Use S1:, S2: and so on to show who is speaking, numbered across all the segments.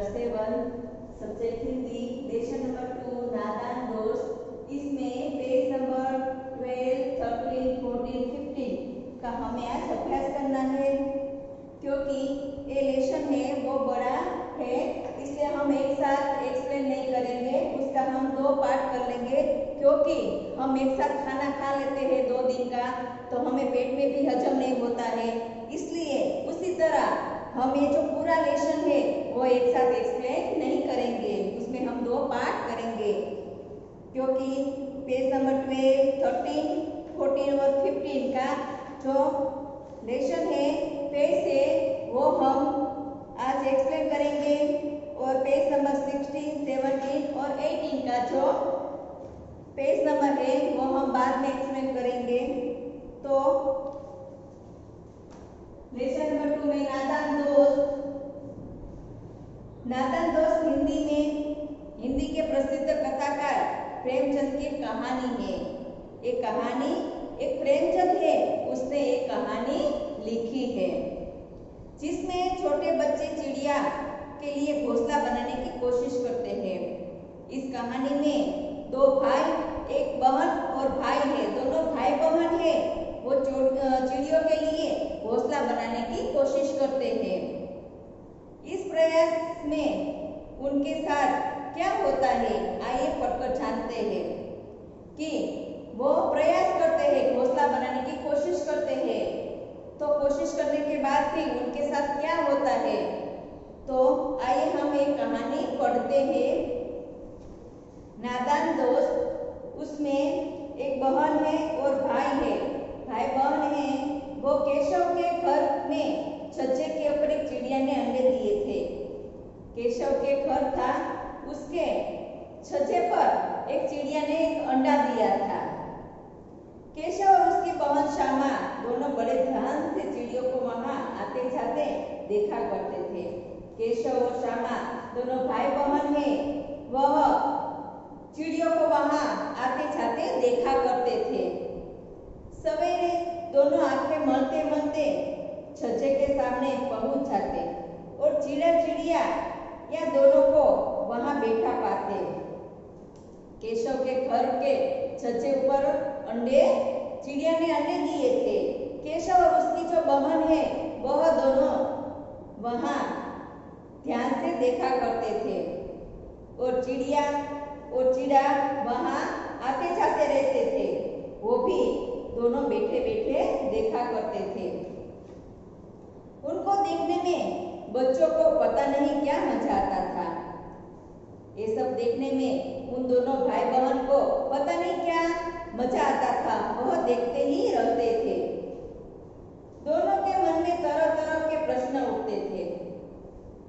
S1: 7 subject Hindi lesson number 2 नादान दोस्त। इसमें पेज नंबर 12, 13, 14, 15 का हमें आज अभ्यास करना है। क्योंकि ये लेसन है वो बड़ा है इसलिए हम एक साथ एक्सप्लेन नहीं करेंगे, उसका हम 2 पार्ट कर लेंगे। क्योंकि हम एक साथ खाना खा लेते हैं 2 दिन का तो हमें पेट में भी हजम नहीं होता है, इसलिए उसी तरह हम ये जो पूरा लेसन है वो एक साथ एक्सप्लेन नहीं करेंगे, उसमें हम 2 पार्ट करेंगे। क्योंकि पेज नंबर 12, 13, 14 और 15 का जो लेसन है पेज से वो हम आज एक्सप्लेन करेंगे और पेज नंबर 16, 17 और 18 का जो पेज नंबर है वो हम बाद में एक्सप्लेन करेंगे। तो लेसन नंबर 2 में नादान दोस्त। नादान दोस्त हिंदी के प्रसिद्ध कथाकार प्रेमचंद की कहानी है। एक कहानी एक प्रेमचंद है उसने एक कहानी लिखी है जिसमें छोटे बच्चे चिड़िया के लिए घोंसला बनाने की कोशिश करते हैं। इस कहानी में 2 भाई, एक बहन और भाई है, दोनों भाई बहन है, वो चिड़ियों के लिए घोंसला बनाने की कोशिश करते हैं। इस प्रयास में उनके साथ क्या होता है आइए पढ़कर जानते हैं कि वो प्रयास करते हैं, घोंसला बनाने की कोशिश करते हैं, तो कोशिश करने के बाद भी उनके साथ क्या होता है। तो आइए हम एक कहानी पढ़ते हैं। नादान दोस्त, उसमें एक बहन है और भाई है, भाई बहन है। वो केशव के घर में छज्जे के ऊपर एक चिड़िया ने अंडे दिए थे। केशव के घर था, उसके छज्जे पर एक चिड़िया ने एक अंडा दिया था। केशव और उसकी बहन श्यामा दोनों बड़े ध्यान से चिड़ियों को वहां आते जाते देखा करते थे। केशव और श्यामा दोनों भाई बहन हैं, वह चिड़ियों को वहां आते जाते देखा करते थे। सवेरे दोनों आंखें मलते मलते छज्जे के सामने पहुंच जाते और चिड़िया या दोनों को वहां बैठा पाते। केशव के घर के छज्जे ऊपर अंडे, चिड़िया ने अंडे दिए थे। केशव और उसकी जो बहन है वह दोनों वहां ध्यान से देखा करते थे और चिड़ा वहां आते जाते रहते थे, वो भी दोनों बैठे बैठे देखा करते थे। उनको देखने में बच्चों को पता नहीं क्या मजा आता था। ये सब देखने में उन दोनों भाई बहन को पता नहीं क्या मजा आता था, वह देखते ही रहते थे। दोनों के मन में तरह तरह के प्रश्न उठते थे।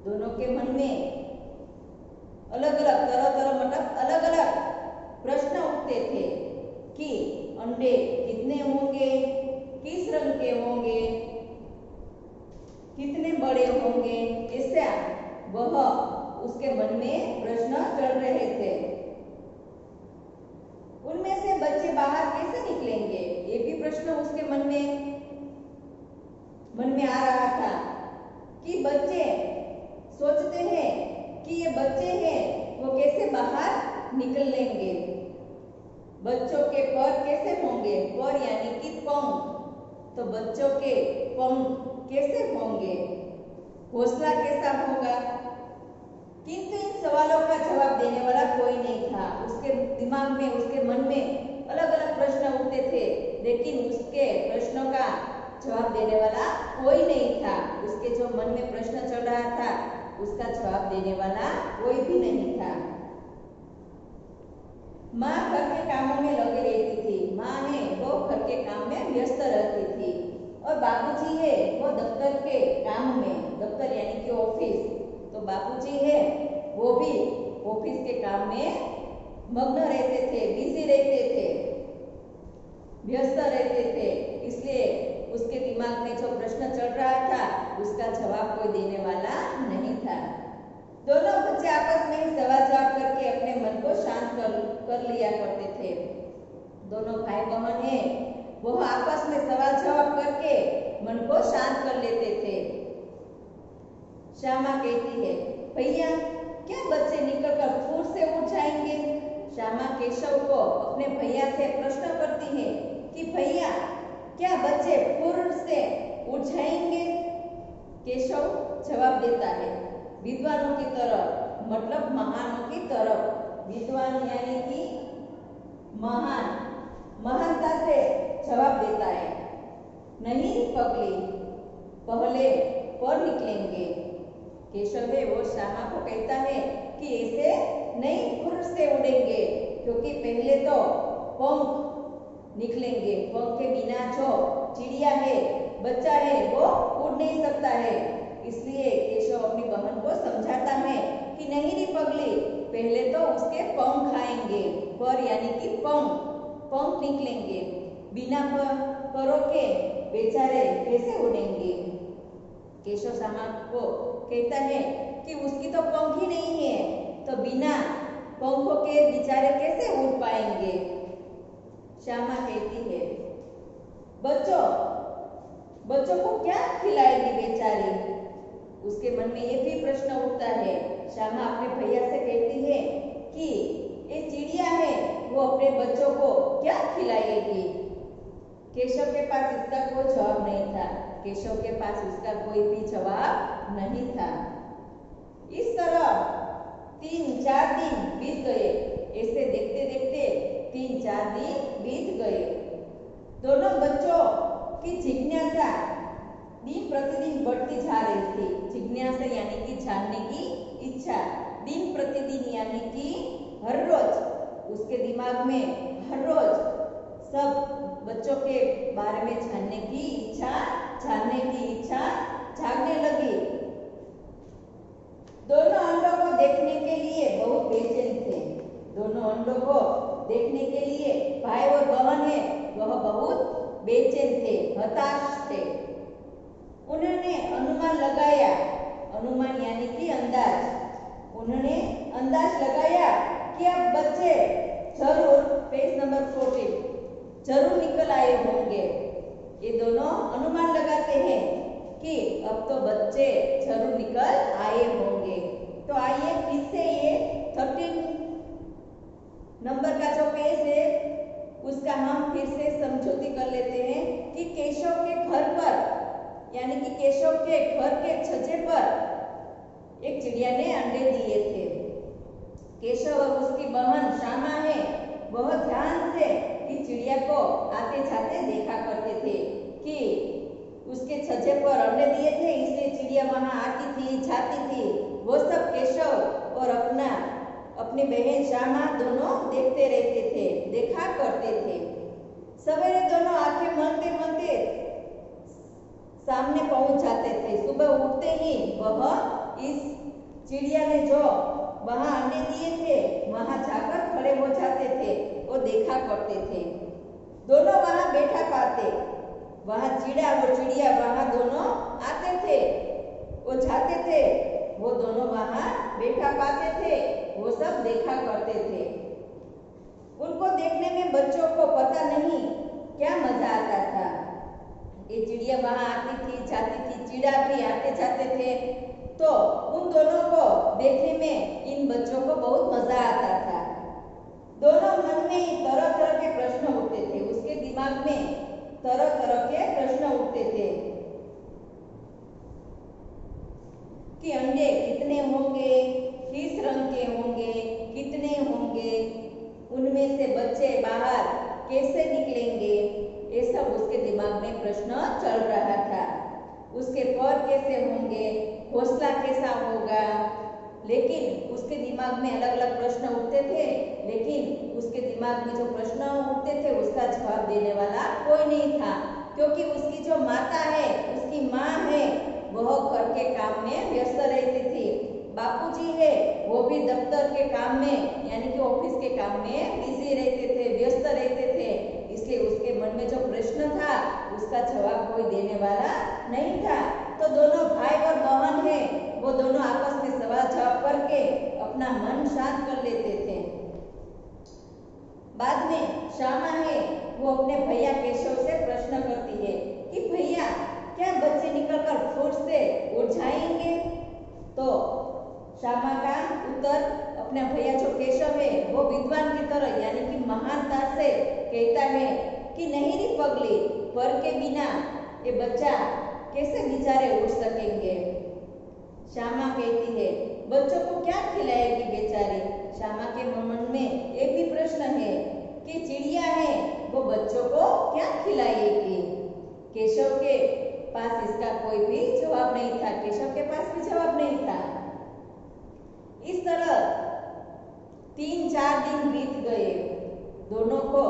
S1: दोनों के मन में अलग अलग प्रश्न उठते थे कि अंडे कितने होंगे, किस रंग के होंगे, कितने बड़े होंगे, ऐसा वह उसके मन में प्रश्न चल रहे थे। उनमें से बच्चे बाहर कैसे निकलेंगे, ये भी प्रश्न उसके मन में आ रहा था कि बच्चे सोचते हैं कि ये बच्चे हैं वो कैसे बाहर निकल लेंगे, बच्चों के पर कैसे होंगे, पर यानी कि पंख, तो बच्चों के पंख कैसे होंगे, घोंसला कैसा होगा। किंतु इन सवालों का जवाब देने वाला कोई नहीं था। उसके दिमाग में, उसके मन में अलग अलग प्रश्न उठते थे, लेकिन उसके प्रश्नों का जवाब देने वाला कोई नहीं था। उसके जो मन में प्रश्न चल रहा था उसका जवाब देने वाला कोई भी नहीं था। माँ घर के कामों में लगी रहती थी। माँ है वो घर के काम में व्यस्त रहती थी और बाबूजी है वो दफ्तर के काम में, दफ्तर यानी कि ऑफिस, तो बाबूजी है वो भी ऑफिस के काम में मग्न रहते थे, बिजी रहते थे, व्यस्त रहते थे। इसलिए उसके दिमाग में जो प्रश्न चल रहा था उसका जवाब कोई देने वाला नहीं था। दोनों बच्चे आपस में ही सवाल जवाब करके अपने मन को शांत कर लिया करते थे। दोनों भाई बहन है वो आपस में सवाल जवाब करके मन को शांत कर लेते थे। श्यामा कहती है, भैया क्या बच्चे निकलकर फुर से उठ जाएंगे? श्यामा केशव को अपने भैया से प्रश्न करती है कि भैया क्या बच्चे फुर से उठ जाएंगे? केशव जवाब देता है, विद्वानों की तरफ, मतलब महानों की तरफ। विद्वान यानी कि महान, महानता से जवाब देता है, नहीं पगली, पहले पर निकलेंगे। केशव है वो श्यामा को कहता है कि ऐसे नहीं फुर से उड़ेंगे, क्योंकि पहले तो पंख निकलेंगे। पंख के बिना जो चिड़िया है, बच्चा है, वो उड़ नहीं सकता है। इसलिए केशव अपनी बहन को समझाता है कि नहीं री पगली, पहले तो उसके पंख आएंगे, पर यानी कि पंख निकलेंगे, बिना परों के बेचारे कैसे उड़ेंगे। केशव श्यामा को कहता है कि उसकी तो पंख ही नहीं है, तो बिना पंखों के बेचारे कैसे उड़ पाएंगे। श्यामा कहती है, बच्चों को क्या खिलाएगी बेचारी? उसके मन में ये भी प्रश्न उठता है। श्यामा अपने भैया से कहती है कि ये चिड़िया है, वो अपने बच्चों को क्या खिलाएगी? केशव के पास इसका कोई जवाब नहीं था। केशव के पास उसका कोई भी जवाब नहीं था। इस तरह 3-4 दिन बीत गए। ऐसे देखते देखते 3-4 दिन बीत गए। दोनों बच्चों की जिज्ञासा दिन प्रतिदिन बढ़ती जा रही थी। जिज्ञासा यानी कि जानने की इच्छा, दिन प्रतिदिन यानी कि हर रोज उसके दिमाग में हर रोज सब बच्चों के बारे में जानने की इच्छा जागने लगी। दोनों अंडों को देखने के लिए बहुत बेचैन थे। दोनों अंडों को देखने के लिए भाई और बहन है वह बहुत बेचैन थे, हताश थे। उन्होंने अनुमान लगाया, अनुमान यानी कि अंदाज। उन्होंने अंदाज लगाया कि अब बच्चे जरूर, पेज नंबर 14, जरूर निकल आए होंगे। ये दोनों अनुमान लगाते हैं कि अब तो बच्चे जरूर निकल आए होंगे। तो आइए फिर से ये 13 नंबर का जो पेज है उसका हम फिर से समझौती कर लेते हैं कि केशव के घर पर, यानी कि केशव के घर के छज्जे पर एक चिड़िया ने अंडे दिए थे। केशव और उसकी बहन श्यामा है वह ध्यान से इस चिड़िया को आते जाते देखा करते थे कि उसके छज्जे पर अंडे दिए थे, इसलिए चिड़िया वहां आती थी, जाती थी। वो सब केशव और अपनी बहन श्यामा दोनों देखते रहते थे, देखा करते थे। सवेरे दोनों आंखें मलते सामने पहुंच जाते थे। सुबह उठते ही वह इस चिड़िया ने जो वहां अंडे दिए थे वहां जाकर खड़े हो जाते थे और देखा करते थे। दोनों वहां बैठा पाते, वहां चिड़ा और चिड़िया वहां दोनों आते थे, वो जाते थे, वो दोनों वहां बैठा पाते थे, वो सब देखा करते थे। उनको देखने में बच्चों को पता नहीं क्या मजा आता था। ये चिड़िया वहां आती थी, जाती थी, चिड़ा भी आते जाते थे, तो उन दोनों को देखने में इन बच्चों को बहुत मजा आता था। दोनों मन में तरह तरह के प्रश्न उठते थे, उसके दिमाग में तरह तरह के प्रश्न उठते थे कि अंडे कितने होंगे, किस रंग के होंगे, कितने होंगे, उनमें से बच्चे बाहर कैसे निकलेंगे, ये सब उसके दिमाग में प्रश्न चल रहा था। उसके पर कैसे होंगे, घोंसला कैसा होगा, लेकिन उसके दिमाग में अलग अलग प्रश्न उठते थे। लेकिन उसके दिमाग में जो प्रश्न उठते थे उसका जवाब देने वाला कोई नहीं था, क्योंकि उसकी जो माता है, उसकी माँ है, वह घर के काम में व्यस्त रहती थी। बापूजी है वो भी दफ्तर के काम में, यानी कि ऑफिस के काम में बिजी रहते थे, व्यस्त रहते थे। इसलिए उसके मन में जो प्रश्न था उसका जवाब कोई देने वाला नहीं था। तो दोनों भाई और बहन है वो दोनों आपस में सवाल जवाब करके अपना मन शांत कर लेते थे। बाद में श्यामा है वो अपने भैया केशव से प्रश्न करती है कि भैया क्या बच्चे निकलकर फुर से उड़ जाएंगे? तो श्यामा का उत्तर अपना भैया जो केशव है वो विद्वान की तरह यानी कि महानता से कहता है कि नहीं री पगली, पर के बिना ये बच्चा कैसे बेचारे उठ सकेंगे। श्यामा कहती है बच्चों को क्या खिलाएगी बेचारी। श्यामा के मन में एक भी प्रश्न है कि चिड़िया है वो बच्चों को क्या खिलाएगी। केशव के पास इसका कोई भी जवाब नहीं था। केशव के पास भी जवाब नहीं था। इस तरह 3-4 दिन बीत गए। दोनों को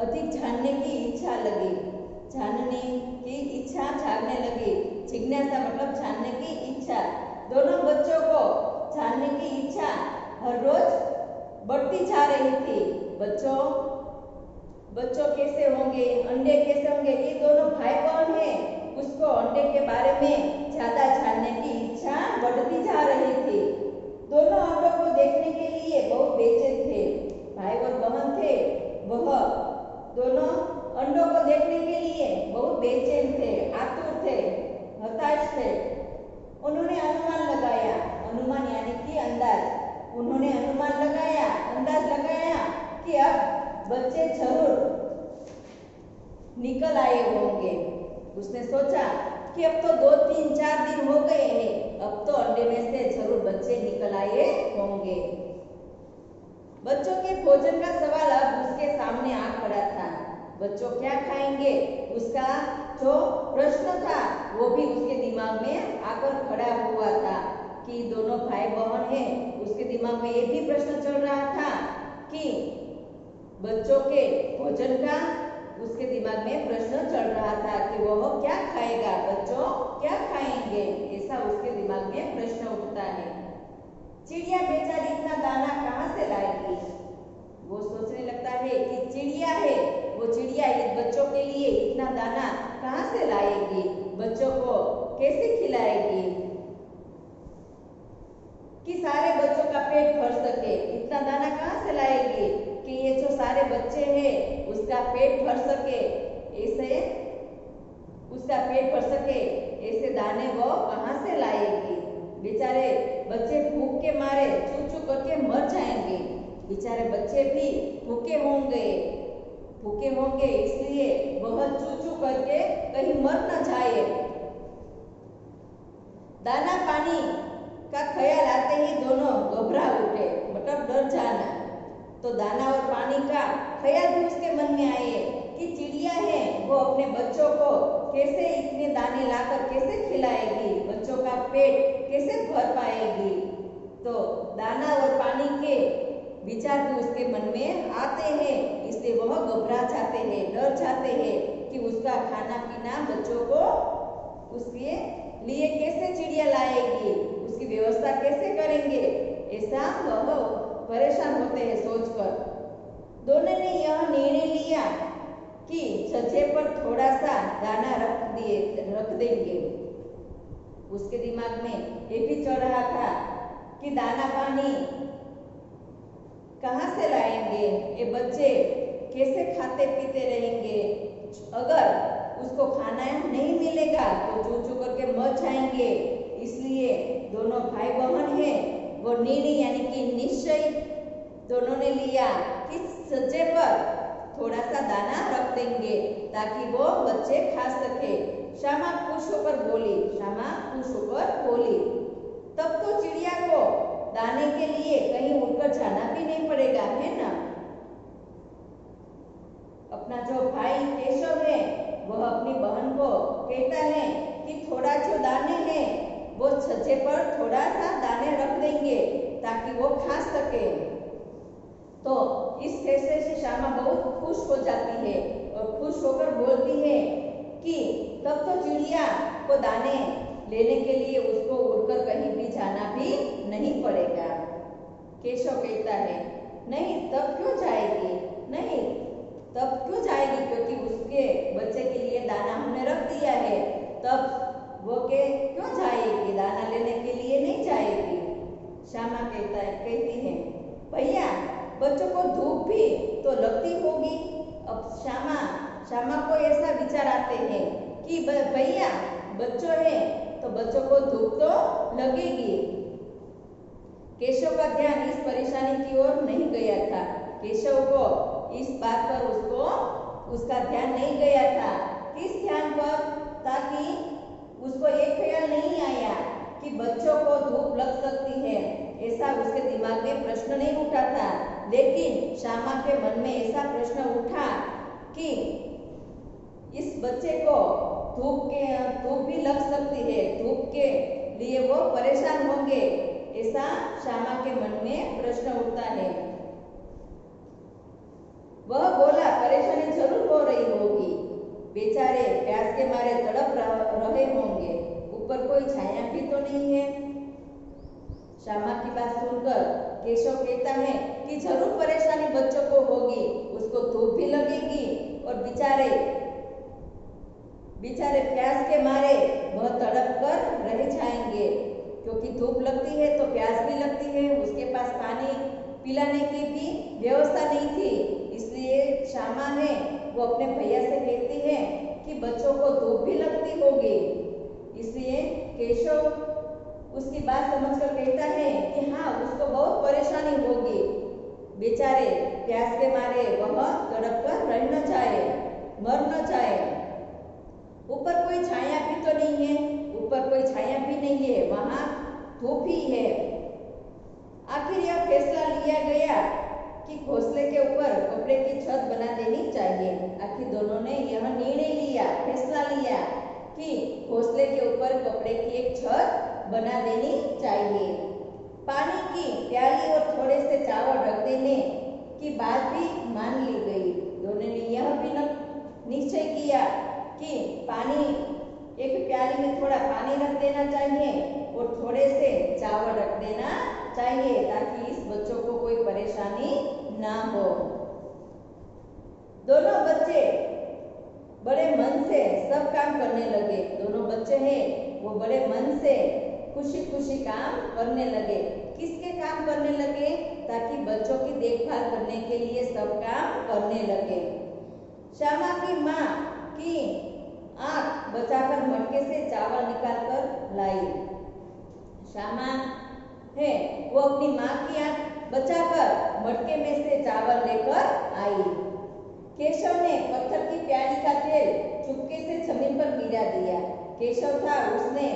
S1: अधिक जानने की इच्छा लगी। जानने की इच्छा जागने लगी। जिज्ञासा मतलब जानने की इच्छा। दोनों बच्चों को जानने की इच्छा हर रोज बढ़ती जा रही थी। बच्चों कैसे होंगे, अंडे कैसे होंगे, ये दोनों भाई बहन हैं। उसको अंडे के बारे में ज्यादा जानने की इच्छा बढ़ती जा रही थी। दोनों अंडों को देखने के लिए बहुत बेचैन थे। भाई और बहन थे, वह दोनों अंडों को देखने के लिए बहुत बेचैन थे, आतुर थे, हताश थे। उन्होंने अनुमान लगाया, अनुमान यानी कि अंदाज। उन्होंने अनुमान लगाया, अंदाज लगाया कि अब बच्चे जरूर निकल आए होंगे। उसने सोचा कि अब तो 2-3-4 दिन हो गए हैं, अब तो अंडे में से जरूर बच्चे निकल आए होंगे। बच्चों के भोजन का सवाल अब उसके सामने आ खड़ा था। बच्चों क्या खाएंगे, उसका जो प्रश्न था वो भी उसके दिमाग में आकर खड़ा हुआ था कि दोनों भाई बहन हैं। उसके दिमाग में ये भी प्रश्न चल रहा था कि बच्चों के भोजन का उसके दिमाग में प्रश्न चल रहा था कि वह क्या खाएगा, बच्चों क्या खाएंगे, ऐसा उसके दिमाग में प्रश्न उठता है। चिड़िया बेचारी इतना दाना कहाँ से लाएगी। वो सोचने लगता है कि चिड़िया है, वो चिड़िया इस बच्चों के लिए इतना दाना कहाँ से लाएगी, बच्चों को कैसे खिलाएगी कि सारे बच्चों का पेट भर सके। इतना दाना कहाँ से लाएगी कि ये जो सारे बच्चे हैं उसका पेट भर सके, ऐसे उसका पेट भर सके, ऐसे दाने वो कहाँ से लाएगी। बेचारे बच्चे भूख के मारे चू चू करके मर जाएंगे। बेचारे बच्चे भी भूखे होंगे इसलिए वह चू चू करके कहीं मर न जाए। दाना पानी का ख्याल आते ही दोनों घबरा उठे, मतलब डर जाना। तो दाना और पानी का ख्याल भी उसके मन में आए कि चिड़िया है वो अपने बच्चों को कैसे इतने दाने लाकर कैसे खिलाएगी, बच्चों का पेट कैसे भर पाएगी। तो दाना और पानी के विचार भी उसके मन में आते हैं, इसलिए वह घबरा जाते हैं, डर जाते हैं कि उसका खाना पीना बच्चों को उसके लिए कैसे चिड़िया लाएगी, उसकी व्यवस्था कैसे करेंगे, ऐसा वह परेशान होते हैं सोचकर। दोनों ने यह निर्णय लिया कि छज्जे पर थोड़ा सा दाना रख देंगे। उसके दिमाग में ये भी चल रहा था कि दाना पानी कहाँ से लाएंगे, ये बच्चे कैसे खाते पीते रहेंगे, अगर उसको खाना नहीं मिलेगा तो चू चू करके मर जाएंगे। इसलिए दोनों भाई बहन हैं वो निर्णय यानी कि निश्चय दोनों ने लिया कि छज्जे पर थोड़ा सा दाना रख देंगे ताकि वो बच्चे खा सके। श्यामा खुश होकर बोली, तब तो चिड़िया को दाने के लिए कहीं उड़कर जाना भी नहीं पड़ेगा, है ना। अपना जो भाई केशव है वह अपनी बहन को कहता है कि थोड़ा जो दाने हैं वो छज्जे पर थोड़ा सा दाने रख देंगे ताकि वो खा सके। तो इस फैसले से श्यामा बहुत खुश हो जाती है और खुश होकर बोलती है कि तब तो चिड़िया को दाने लेने के लिए उसको उड़कर कहीं भी जाना भी नहीं पड़ेगा। केशव कहता है नहीं तब क्यों जाएगी, नहीं तब क्यों जाएगी, क्योंकि उसके बच्चे के लिए दाना हमने रख दिया है, तब वो क्यों जाएगी, दाना लेने के लिए नहीं जाएगी। श्यामा कहती है भैया बच्चों को धूप भी तो लगती होगी। अब श्यामा को ऐसा विचार आते हैं कि भैया बच्चों हैं तो बच्चों को धूप तो लगेगी। केशव का ध्यान इस परेशानी की ओर नहीं गया था। केशव को इस बात पर उसका ध्यान नहीं गया था। किस ध्यान पर? ताकि उसको एक ख्याल नहीं आया कि बच्चों को धूप लग सकती है, ऐसा उसके दिमाग में प्रश्न नहीं उठा था। लेकिन श्यामा के मन में ऐसा प्रश्न उठा कि इस बच्चे को धूप भी लग सकती है, धूप के लिए वो परेशान होंगे, ऐसा श्यामा के मन में प्रश्न उठता है। वह बोला, परेशानी जरूर हो रही होगी, बेचारे प्यास के मारे तड़प रहे होंगे, ऊपर कोई छाया भी तो नहीं है। श्यामा की बात सुनकर केशव कहता है कि जरूर परेशानी बच्चों को होगी, उसको धूप भी लगेगी और बेचारे प्यास के मारे वह तड़प कर रह जाएंगे, क्योंकि धूप लगती है तो प्यास भी लगती है। उसके पास पानी पिलाने की भी व्यवस्था नहीं थी, इसलिए श्यामा है वो अपने भैया से कहती है कि बच्चों को धूप भी लगती होगी। इसलिए केशव उसकी बात समझकर कहता है कि हाँ, उसको बहुत परेशानी होगी, बेचारे प्यास के मारे वह तड़प कर रह न जाए, मर न जाए। ऊपर कोई छाया भी तो नहीं है, ऊपर कोई छाया भी नहीं है, वहां धूप ही है। आखिर यह फैसला लिया गया कि घोंसले के ऊपर कपड़े की छत बना देनी चाहिए। आखिर दोनों ने यह निर्णय लिया, फैसला लिया कि घोंसले के ऊपर कपड़े की एक छत बना देनी चाहिए। पानी की प्याली और थोड़े से चावल रख देने की बात भी मान ली गई। दोनों ने यह भी निश्चय किया कि एक प्याली में थोड़ा पानी रख देना चाहिए और थोड़े से चावल रख देना चाहिए, ताकि इस बच्चों को कोई परेशानी ना हो। दोनों बच्चे बड़े मन से सब काम करने लगे। दोनों बच्चे हैं वो बड़े मन से खुशी खुशी काम करने लगे। किसके काम करने लगे? ताकि बच्चों की देखभाल करने के लिए सब काम करने लगे। श्यामा की माँ की आंख बचाकर मटके से चावल निकालकर लाई। श्यामा है वो अपनी माँ की आंख बचाकर मटके में से चावल लेकर आई। केशव ने पत्थर की प्याली का तेल चुपके से जमीन पर गिरा दिया। केशव था, उसने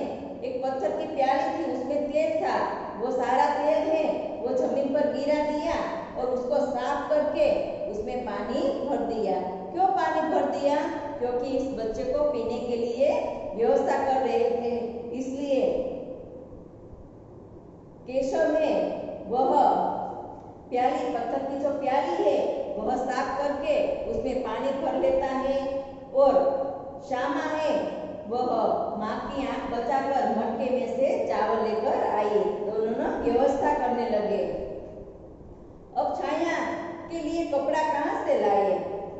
S1: एक पत्थर की प्याली थी, उसमें तेल था, वो सारा तेल है वो जमीन पर गिरा दिया और उसको साफ करके उसमें पानी भर दिया। क्यों पानी भर दिया? क्योंकि इस बच्चे को पीने के लिए व्यवस्था कर रहे थे, इसलिए केशव ने वह प्याली, पत्थर की जो प्याली है वह साफ करके उसमें पानी भर लेता है और श्यामा है वह माँ की आंख बचाकर मटके में से चावल लेकर आई। दोनों व्यवस्था करने लगे। अब छाया के लिए कपड़ा कहाँ से लाए?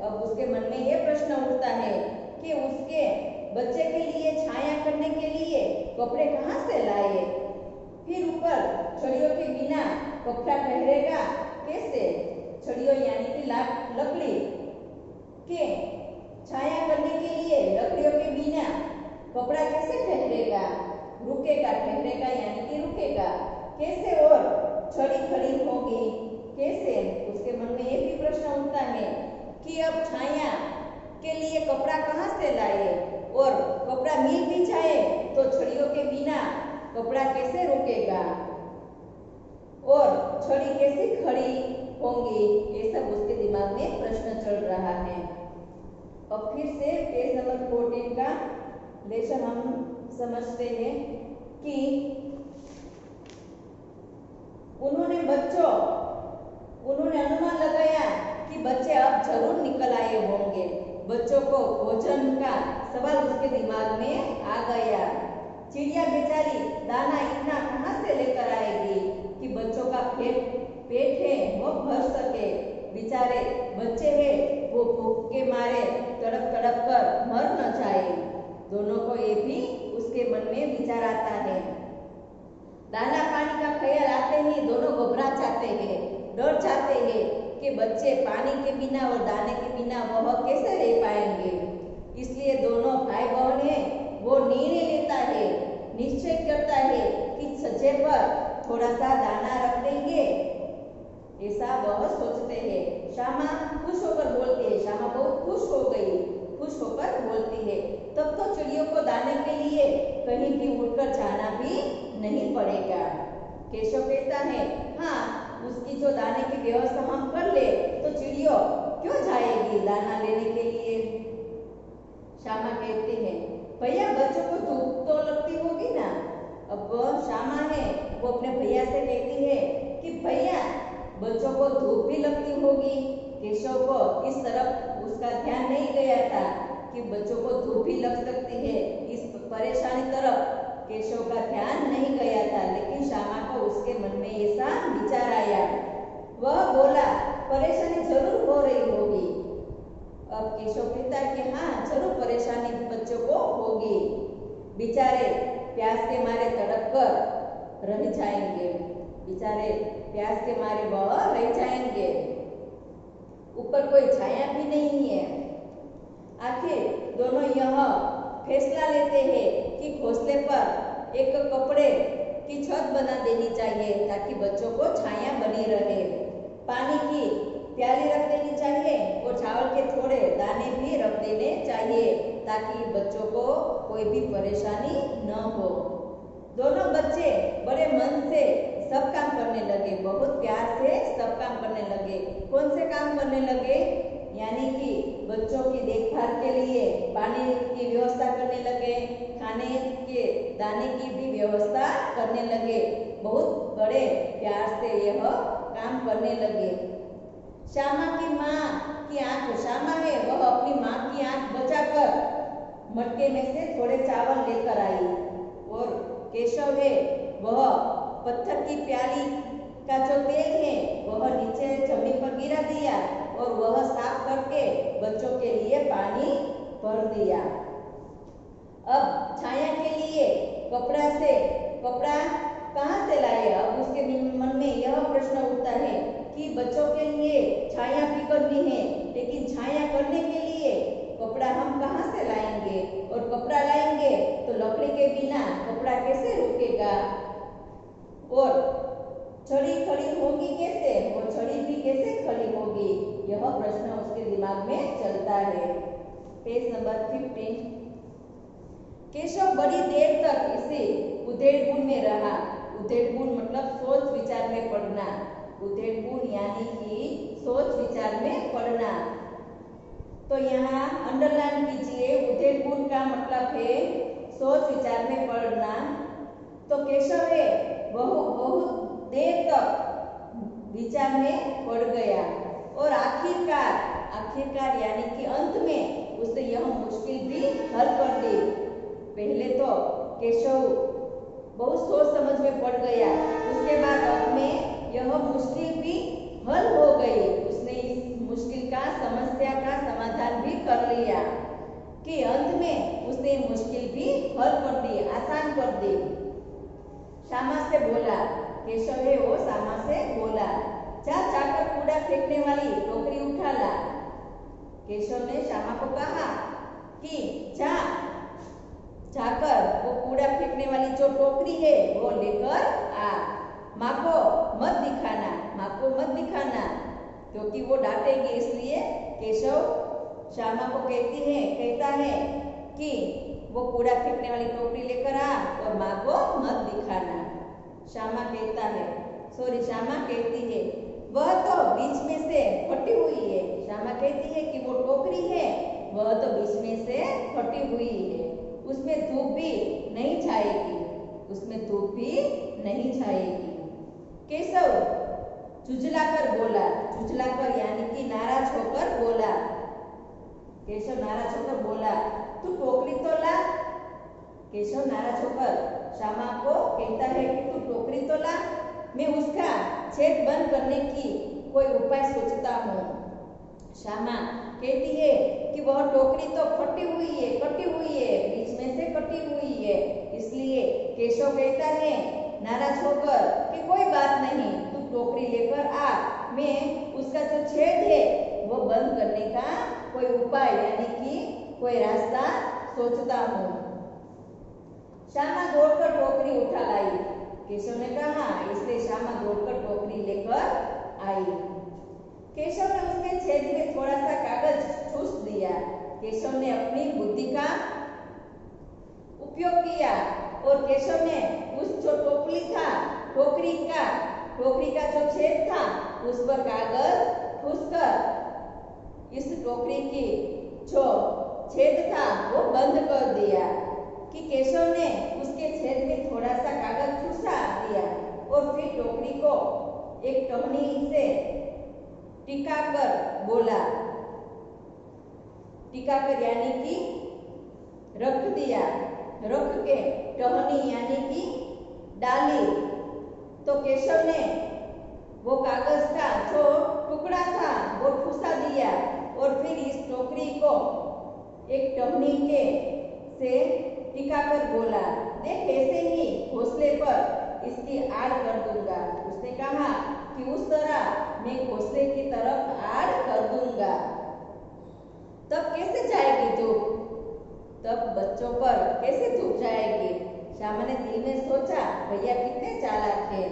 S1: अब उसके मन में यह प्रश्न उठता है कि उसके बच्चे के लिए छाया करने के लिए कपड़े कहाँ से लाए? फिर ऊपर छड़ियों के बिना कपड़ा ठहरेगा कैसे? छड़ियों यानी कि लकड़ी के छाया करने के लिए लकड़ियों के बिना कपड़ा कैसे ठहरेगा? रुकेगा, ठहरेगा यानी कि रुकेगा कैसे? और छड़ी खड़ी होगी कैसे? उसके मन में ये भी प्रश्न उठता है कि अब छाया के लिए कपड़ा कहाँ से लाए और कपड़ा मिल भी जाए तो छड़ियों के बिना कपड़ा कैसे रुकेगा और छड़ी कैसे खड़ी होंगी? ये सब उसके दिमाग में प्रश्न चल रहा है। अब फिर से पेज नंबर 14 का लेसन हम समझते हैं कि उन्होंने अनुमान लगाया कि बच्चे अब जरूर निकल आए होंगे। बच्चों को भोजन का सवाल उसके दिमाग में आ गया। चिड़िया बेचारी दाना इतना कहाँ से लेकर आएगी कि बच्चों का पेट है वो भर सके? बेचारे बच्चे हैं वो भूख के मारे तड़प तड़प कर मर न जाए। दोनों को ये भी उसके मन में विचार आता है। दाना पानी का ख्याल आते ही दोनों घबरा जाते हैं, डर जाते हैं कि बच्चे पानी के बिना और दाने के बिना वह कैसे रह पाएंगे। इसलिए दोनों भाई बहन है वो निर्णय लेता है, निश्चय करता है कि छज्जे पर थोड़ा सा दाना रख देंगे, ऐसा वह सोचते हैं। श्यामा खुश होकर बोलती है, श्यामा बहुत खुश हो गई, खुश होकर बोलती है। तब तो चिड़ियों को दाने के लिए कहीं भी उड़कर जाना भी नहीं पड़ेगा। केशव कहता है, हाँ, उसकी जो दाने की व्यवस्था हम कर ले तो चिड़ियों क्यों जाएगी दाना लेने के लिए। श्यामा कहती है, भैया बच्चों को धूप तो लगती होगी ना। अब श्यामा है वो अपने भैया से कहती है कि भैया बच्चों को धूप भी लगती होगी। केशव को इस तरफ उसका ध्यान नहीं गया था कि बच्चों को धूप भी लग सकती है, इस परेशानी तरफ केशव का ध्यान नहीं गया था। लेकिन श्यामा को उसके मन में ऐसा विचार आया। वह बोला, परेशानी जरूर हो रही होगी। अब केशव कहता है कि हाँ, जरूर परेशानी बच्चों को होगी, बेचारे प्यास के मारे तड़प कर रह जाएंगे, बेचारे प्यास के मारे वह रह जाएंगे, ऊपर कोई छाया भी नहीं है। आखिर दोनों यह फैसला लेते हैं कि घोंसले पर एक कपड़े की छत बना देनी चाहिए ताकि बच्चों को छाया बनी रहे। पानी की प्याली रख देनी चाहिए और चावल के थोड़े दाने भी रख देने चाहिए ताकि बच्चों को कोई भी परेशानी न हो। दोनों बच्चे बड़े मन से सब काम करने लगे, बहुत प्यार से सब काम करने लगे। कौन से काम करने लगे? यानी कि बच्चों की देखभाल के लिए पानी की व्यवस्था करने लगे, खाने के दाने की भी व्यवस्था करने लगे। बहुत बड़े प्यार से यह काम करने लगे। श्यामा की माँ की आंख, श्यामा है वह अपनी माँ की आंख बचाकर मटके में से थोड़े चावल लेकर आई और केशव है वह पत्थर की प्याली का जो तेल है वह नीचे जमीन पर गिरा दिया और वह साफ करके बच्चों के लिए पानी भर दिया। अब छाया के लिए कपड़ा कहाँ से लाए? अब उसके मन में यह प्रश्न उठता है कि बच्चों के लिए छाया भी करनी है, लेकिन छाया करने के लिए कपड़ा हम कहाँ से लाएंगे? और कपड़ा लाएंगे तो लकड़ी के बिना कपड़ा कैसे रुकेगा? और छड़ी खड़ी होगी कैसे? और छड़ी भी कैसे खड़ी होगी? यह प्रश्न उसके दिमाग में चलता है। Page number 15। केशव बड़ी देर तक इसे उधेड़-बुन में रहा। उधेड़-बुन मतलब सोच विचार में पड़ना। उधेड़-बुन यानी कि सोच विचार में पड़ना। तो यहाँ अंडरलाइन कीजिए, उधेड़-बुन का मतलब है सोच विचार में पड़ना। तो केशव है वह बहुत देर तक विचार में पड़ गया और आखिरकार यानी कि अंत में उसने यह मुश्किल भी हल कर दी। पहले तो केशव बहुत सोच समझ में पड़ गया, उसके बाद अंत में यह मुश्किल भी हल हो गई। उसने इस मुश्किल का समस्या का समाधान भी कर लिया कि अंत में उसने मुश्किल भी हल कर दी, आसान कर दी। श्यामा से बोला, केशव है वो श्यामा से बोला, जाकर कूड़ा फेंकने वाली टोकरी उठा ला। केशव ने श्यामा को कहा कि जाकर वो कूड़ा फेंकने वाली जो टोकरी है वो लेकर आ। माँ को मत दिखाना क्योंकि वो डांटेगी, इसलिए केशव श्यामा को कहता है कि वो कूड़ा फेंकने वाली टोकरी लेकर आ और माँ को मत दिखाना। श्यामा कहती है वह तो बीच में से फटी हुई है। श्यामा कहती है कि वो टोकरी है वह तो बीच में से फटी हुई है, उसमें धूप भी नहीं छाएगी। केशव झुझलाकर यानी कि नाराज होकर बोला। केशव नाराज होकर बोला, तू टोकरी तो ला। केशव नाराज होकर श्यामा को कहता है कि तू टोकरी तो ला, मैं उसका छेद बंद करने की कोई उपाय सोचता हूँ। श्यामा कहती है कि वह टोकरी तो कटी हुई है, बीच में से कटी हुई है। इसलिए केशव कहता है नाराज होकर कि कोई बात नहीं, तू टोकरी लेकर आ, मैं उसका जो छेद है वो बंद करने का कोई उपाय यानी कि कोई रास्ता सोचता हूँ। श्यामा दौड़कर टोकरी उठा लाई। केशव ने कहा, इसलिए श्यामा दौड़कर आई। केशव ने उसके छेद में थोड़ा सा कागज ठूस दिया। केशव ने अपनी बुद्धि का उपयोग किया और केशव ने उस जो टोकरी था, टोकरी का जो छेद था उस पर कागज ठूसकर इस टोकरी की जो छेद था वो बंद कर दिया। कि केशव ने उसके छेद में थोड़ा सा कागज ठूसा दिया और फिर टोकरी को एक टहनी से टिकाकर बोला, टिकाकर यानी कि रख दिया, रख के टहनी यानी कि डाली। तो केशव ने वो कागज का जो टुकड़ा था वो ठूसा दिया और फिर इस टोकरी को एक टहनी के से टिकाकर बोला, देख ऐसे ही घोंसले पर इसकी आड़ कर दूंगा। उसने कहा कि उस तरह मैं घोंसले की तरफ आड़ कर दूंगा। तब कैसे जाएगी धूप? तब बच्चों पर कैसे धूप जाएगी? श्यामा ने दिल में सोचा, भैया कितने चालाक है।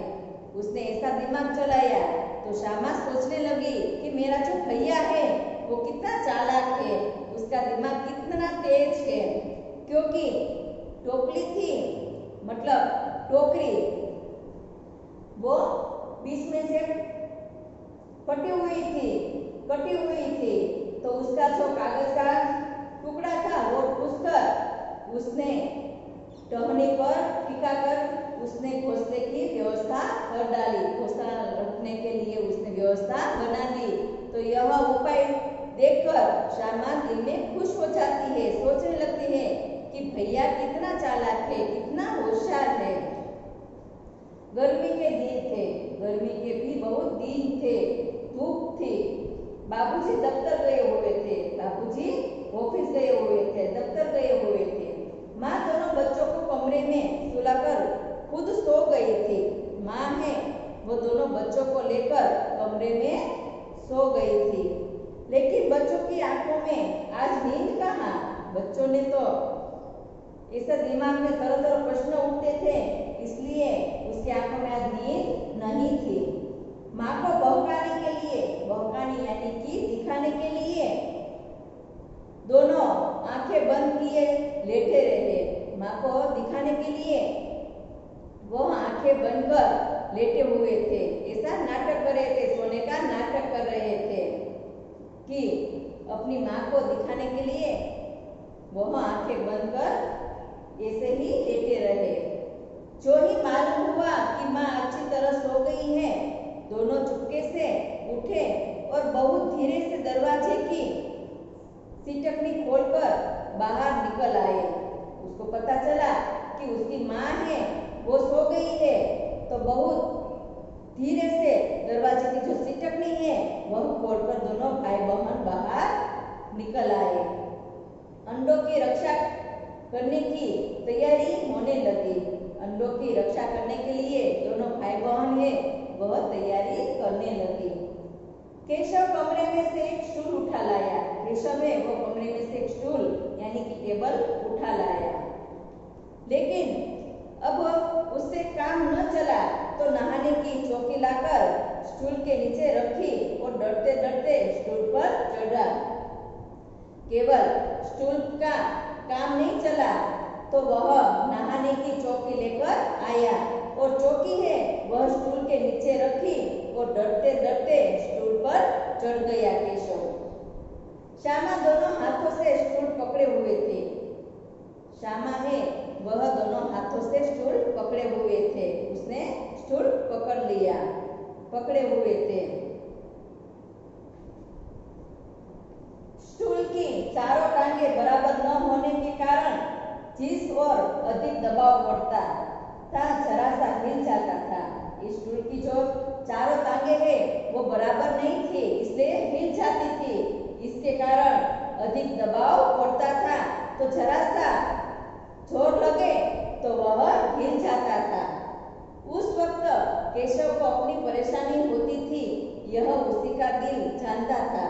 S1: उसने ऐसा दिमाग चलाया तो श्यामा सोचने लगी कि मेरा जो भैया है वो कितना चालाक है, उसका दिमाग कितना तेज है। क्योंकि टोकरी थी, मतलब टोकरी वो बीच में से कटी हुई थी, तो उसका जो कागज का टुकड़ा था वो ठूसकर उसने टहनी पर टिकाकर उसने घोंसले की व्यवस्था कर डाली। घोंसला रखने के लिए उसने व्यवस्था बना दी। तो यह उपाय देखकर श्यामा दिल में खुश हो जाती है, सोचने लगती है कि भैया कितना चालाक है, कितना होशियार है। गर्मी के दिन थे, गर्मी के भी बहुत दिन थे, धूप थी। बाबूजी दफ्तर गए हुए थे, बाबूजी ऑफिस गए हुए थे, दफ्तर गए हुए थे। माँ दोनों बच्चों को कमरे में सुलाकर खुद सो गई थी। माँ है वो दोनों बच्चों को लेकर कमरे में सो गई थी। लेकिन बच्चों की आंखों में आज नींद कहाँ? बच्चों ने तो ऐसा दिमाग में तरह तरह प्रश्न उठते थे, इसलिए उसकी आंखों में आज नींद नहीं थी। माँ को बहकाने के लिए, बहकाने यानी कि दिखाने के लिए दोनों आंखें बंद किए लेटे रहे। माँ को दिखाने के लिए वो आंखें बंद कर लेटे हुए थे। ऐसा नाटक कर रहे थे, सोने का नाटक कर रहे थे कि अपनी माँ को दिखाने के लिए वो आंखें बंद कर ऐसे ही लेटे रहे। जो ही मालूम हुआ कि माँ अच्छी तरह सो गई है, दोनों चुपके से उठे और बहुत धीरे से दरवाजे की सिटकनी खोलकर बाहर निकल आए। उसको पता चला कि उसकी माँ है वो सो गई है, तो बहुत धीरे से दरवाजे की जो सिटकनी है वह खोलकर दोनों भाई बहन बाहर निकल आए। अंडों की रक्षा करने की तैयारी होने लगी। अंडों की रक्षा करने के लिए दोनों भाई बहन है वह तैयारी करने लगी। केशव कमरे में से एक स्टूल उठा लाया। केशव है वो कमरे में से एक स्टूल यानी कि टेबल उठा लाया। लेकिन अब उससे काम न चला तो नहाने की चौकी लाकर स्टूल के नीचे रखी और डरते डरते स्टूल पर चढ़ा। केवल स्टूल का काम नहीं चला तो वह नहाने की चौकी लेकर आया और चौकी है वह स्टूल के नीचे रखी और डरते डरते स्टूल पर चढ़ गया केशव। श्यामा दोनों हाथों से स्टूल पकड़े हुए थे। श्यामा है वह दोनों हाथों से स्टूल पकड़े हुए थे। उसने स्टूल पकड़ लिया, पकड़े हुए थे। स्टूल की चारों टांगे बराबर न होने के कारण जिस और अधिक दबाव पड़ता था जरा सा हिल जाता था। इस स्टूल की जो चारों टांगे हैं वो बराबर नहीं थी, इसलिए हिल जाती थी। इसके कारण अधिक दबाव पड़ता था तो जरा सा जोर लगे तो वह हिल जाता था। उस वक्त केशव को अपनी परेशानी होती थी, यह उसी का दिल जानता था।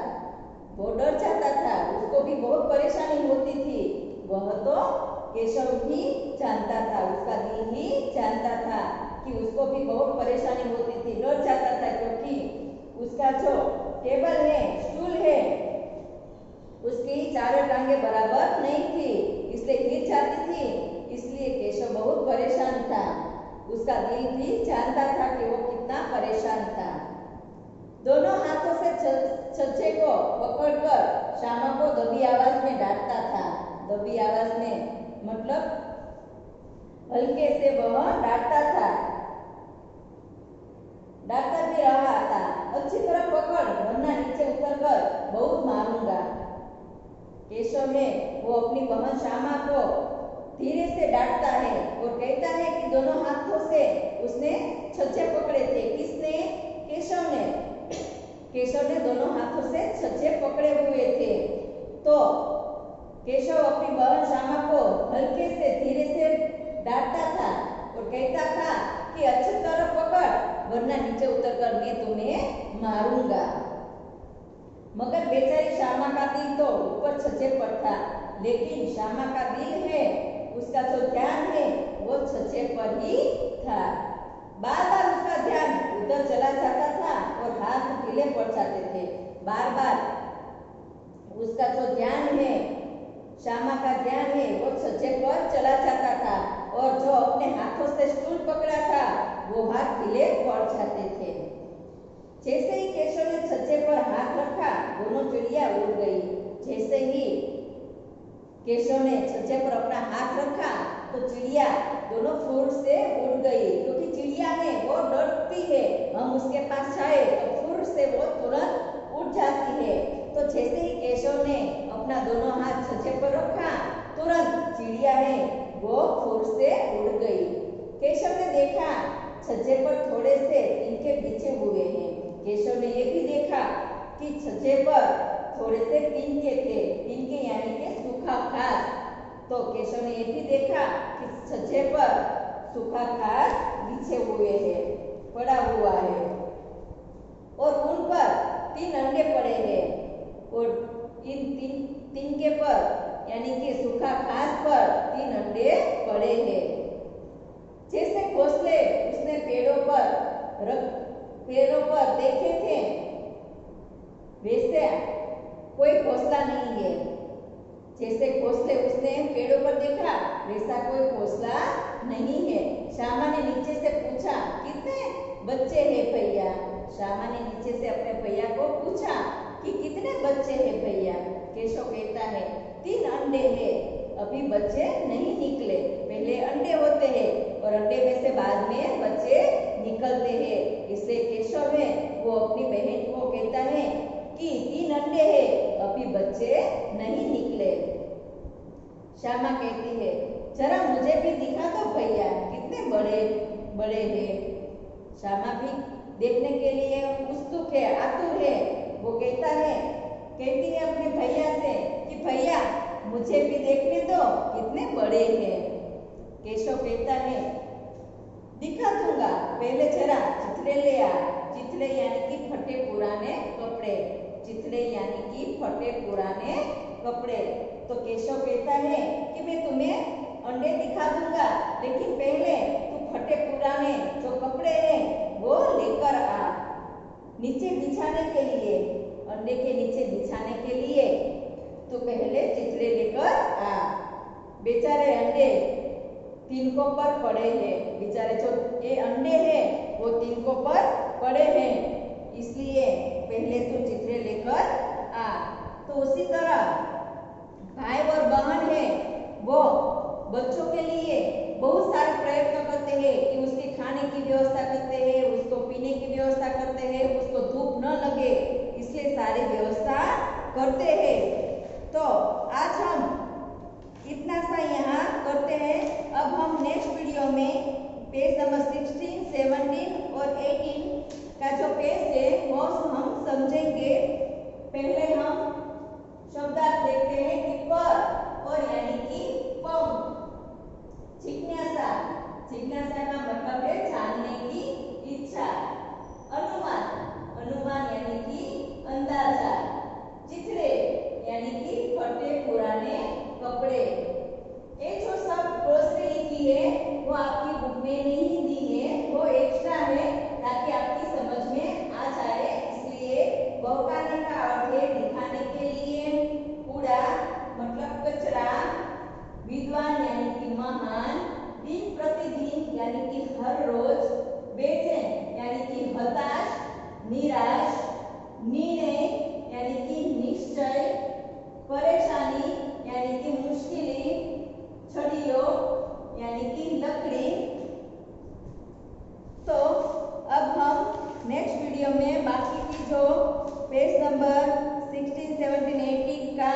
S1: वो डर जाता था, उसको भी बहुत परेशानी होती थी, वह तो केशव ही जानता था, उसका दिल ही जानता था कि उसको भी बहुत परेशानी होती थी, डर जाता था क्योंकि उसका जो टेबल है, स्टूल है, उसकी चारों टांगे बराबर नहीं थी, इसलिए गिर जाती थी। इसलिए केशव बहुत परेशान था। उसका दिल भी जानता था कि वो कितना परेशान था। दोनों हाथों से छज्जे को पकड़कर श्यामा को दबी आवाज में डांटता था। दबी आवाज में मतलब हल्के से वह डांटता था, डांटता भी रहा था। अच्छी तरह पकड़ वरना नीचे उतरकर बहुत मारूंगा। केशव है वो अपनी बहन श्यामा को धीरे से डांटता है और कहता है कि दोनों हाथों से उसने छज्जे पकड़े थे। किसने? केशव ने। केशव ने दोनों हाथों से छज्जे पकड़े हुए थे। तो केशव अपनी बहन श्यामा को हल्के से धीरे से डांटता था और कहता था कि अच्छी तरह पकड़ वरना नीचे उतरकर मैं तुम्हें मारूंगा। मगर बेचारी श्यामा का दिल तो ऊपर छज्जे पर था, लेकिन श्यामा का दिल है, उसका जो ध्यान है वो छज्जे पर ही था। बार बार उसका ध्यान उधर चला जाता था और हाथ ढीले पड़ जाते थे। बार बार उसका जो ध्यान है, श्यामा का ध्यान है, वो छज्जे पर चला जाता था और जो अपने हाथों से स्टूल पकड़ा था वो हाथ ढीले पड़ जाते थे। जैसे ही केशव ने छज्जे पर हाथ रखा, दोनों चिड़िया उड़ गई। जैसे ही केशव ने छज्जे पर अपना हाथ रखा तो चिड़िया दोनों फुर से उड़ गई, क्योंकि चिड़िया है वो डरती है, हम उसके पास जाए तो फुर से वो तुरंत उड़ जाती है। तो जैसे ही केशव ने अपना दोनों हाथ छज्जे पर रखा, तुरंत चिड़िया है वो फुर से उड़ गई। केशव ने देखा छज्जे पर थोड़े से तिनके बिछे हुए हैं। केशव ने ये भी देखा कि छज्जे पर थोड़े से तिनके थे, तिनके यानी कि सूखा घास। तो केशव ने ये भी देखा कि छज्जे पर सूखा घास बिछे हुए हैं, पड़ा हुआ है और उन पर 3 अंडे पड़े हैं और इन तिनके पर यानी कि सूखा घास पर 3 अंडे पड़े हैं। जैसे घोंसले उसने पेड़ों पर देखे थे, वैसे कोई घोंसला नहीं है। जैसे घोंसले उसने पेड़ों पर देखा, वैसा कोई घोंसला नहीं है। श्यामा ने नीचे से पूछा, कितने बच्चे हैं भैया? श्यामा ने नीचे से अपने भैया को पूछा कि कितने बच्चे हैं भैया? केशव कहता है 3 अंडे हैं, अभी बच्चे नहीं निकले। पहले अंडे होते हैं और अंडे में से बाद में बच्चे निकलते हैं। इसलिए केशव है वो अपनी बहन को कहता है कि 3 अंडे हैं, अभी बच्चे नहीं निकले। श्यामा कहती है, जरा मुझे भी दिखा दो भैया, कितने बड़े बड़े हैं। श्यामा भी देखने के लिए उत्सुक है, आतुर है। वो कहती है अपने भैया से कि भैया मुझे भी देखने दो, कितने बड़े हैं। केशव कहता है, दिखा दूंगा, पहले जरा चिथड़े ले आ। चिथड़े यानी कि फटे पुराने कपड़े, चिथड़े यानी कि फटे पुराने कपड़े। तो केशव कहता है कि मैं तुम्हें अंडे दिखा दूंगा, लेकिन पहले तू फटे पुराने जो कपड़े हैं वो लेकर आ, नीचे बिछाने के लिए, अंडे के नीचे बिछाने के लिए तू पहले चिथड़े लेकर आ। बेचारे अंडे तिनकों पर पड़े हैं, बेचारे जो ये अंडे हैं वो तिनकों पर पड़े हैं, इसलिए पहले तू चिथड़े लेकर आ। तो उसी तरह भाई और बहन है वो बच्चों के लिए बहुत सारे प्रयत्न करते हैं कि उसके खाने की व्यवस्था करते हैं, उसको पीने की व्यवस्था करते हैं, उसको धूप न लगे, इसलिए सारी व्यवस्था करते हैं। तो आज हम इतना सा यहाँ करते हैं। अब हम नेक्स्ट वीडियो में पेज नंबर 16, 17 और 18 का जो पेज है वो हम समझेंगे। पहले हम शब्दार्थ देखते हैं कि पर यानी कि पंख। जिज्ञासा, जिज्ञासा का मतलब है जानने की इच्छा। अनुमान, अनुमान यानी कि अंदाजा। चिथड़े यानी कि फटे पुराने कपड़े। ये जो सब ग्लोसरी लिखी है वो आपकी बुक में नहीं दी है, वो एक्स्ट्रा है ताकि आपकी समझ में आ जाए, इसलिए निराश, निर्णय यानी कि निश्चय, परेशानी यानी कि मुश्किली, छड़ियों यानी कि लकड़ी। तो अब हम नेक्स्ट वीडियो में बाकी की जो पेज नंबर 16, 17, 18 का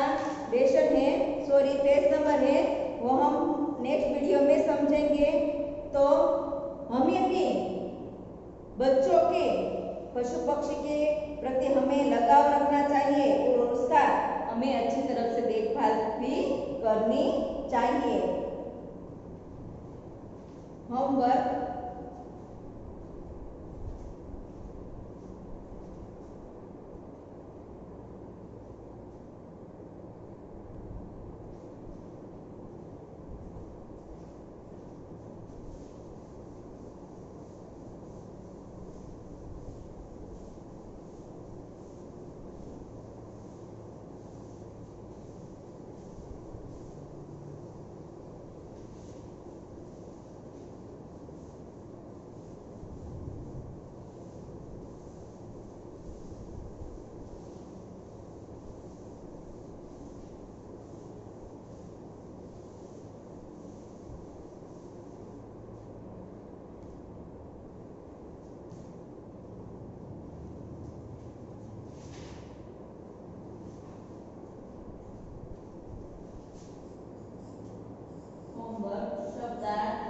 S1: लेसन है, सॉरी पेज नंबर है, वो हम नेक्स्ट वीडियो में समझेंगे। तो हमें भी बच्चों के पशु पक्षी के प्रति हमें लगाव रखना चाहिए और उसका हमें अच्छी तरह से देखभाल भी करनी चाहिए। होमवर्क शब्दार्थ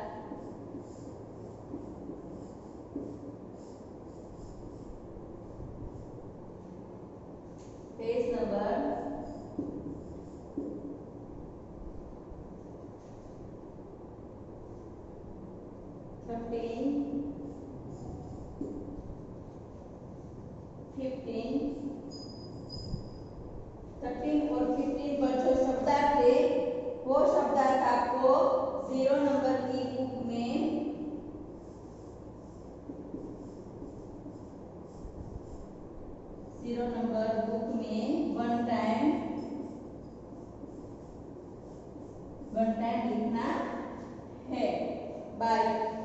S1: पेज नंबर 13, 15, 13 और 15 पर जो शब्दार्थ थे वो शब्दार्थ आपको 0 नंबर की बुक में 0 नंबर बुक में वन टाइम लिखना है। बाय।